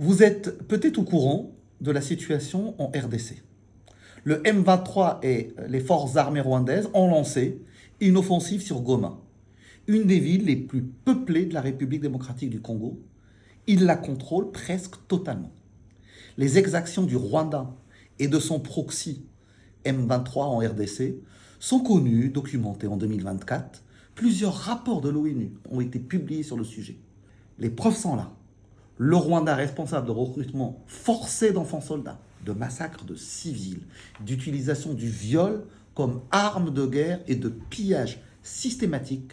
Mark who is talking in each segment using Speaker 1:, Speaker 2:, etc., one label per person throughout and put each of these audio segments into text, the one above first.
Speaker 1: Vous êtes peut-être au courant de la situation en RDC. Le M23 et les forces armées rwandaises ont lancé une offensive sur Goma, une des villes les plus peuplées de la République démocratique du Congo. Ils la contrôlent presque totalement. Les exactions du Rwanda et de son proxy M23 en RDC sont connues, documentées en 2024. Plusieurs rapports de l'ONU ont été publiés sur le sujet. Les preuves sont là. Le Rwanda responsable de recrutement forcé d'enfants soldats, de massacres de civils, d'utilisation du viol comme arme de guerre et de pillage systématique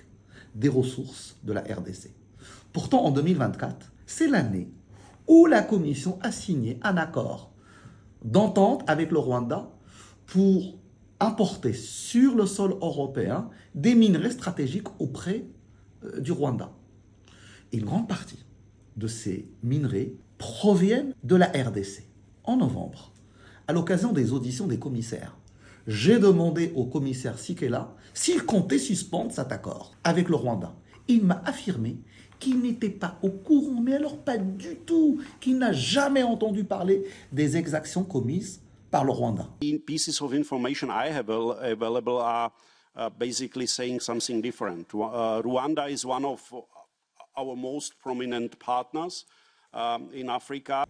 Speaker 1: des ressources de la RDC. Pourtant, en 2024, c'est l'année où la Commission a signé un accord d'entente avec le Rwanda pour importer sur le sol européen des minerais stratégiques auprès du Rwanda. Une grande partie de ces minerais proviennent de la RDC. En novembre, à l'occasion des auditions des commissaires, j'ai demandé au commissaire Sikela s'il comptait suspendre cet accord avec le Rwanda. Il m'a affirmé qu'il n'était pas au courant, mais alors pas du tout, qu'il n'a jamais entendu parler des exactions commises par le Rwanda.
Speaker 2: Pieces of information I have available are basically saying something different. Rwanda is one of our most prominent partners in Africa.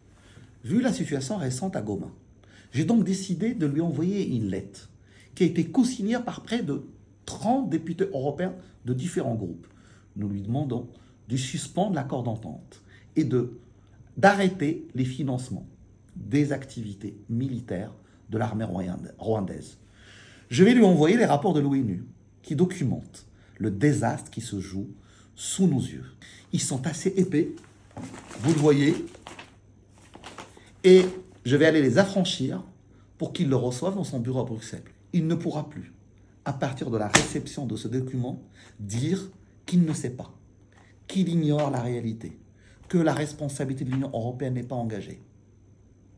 Speaker 1: Vu la situation récente à Goma, j'ai donc décidé de lui envoyer une lettre qui a été co-signée par près de 30 députés européens de différents groupes. Nous lui demandons de suspendre l'accord d'entente et d'arrêter les financements des activités militaires de l'armée rwandaise. Je vais lui envoyer les rapports de l'ONU qui documentent le désastre qui se joue sous nos yeux. Ils sont assez épais, vous le voyez, et je vais aller les affranchir pour qu'il le reçoive dans son bureau à Bruxelles. Il ne pourra plus, à partir de la réception de ce document, dire qu'il ne sait pas, qu'il ignore la réalité, que la responsabilité de l'Union européenne n'est pas engagée.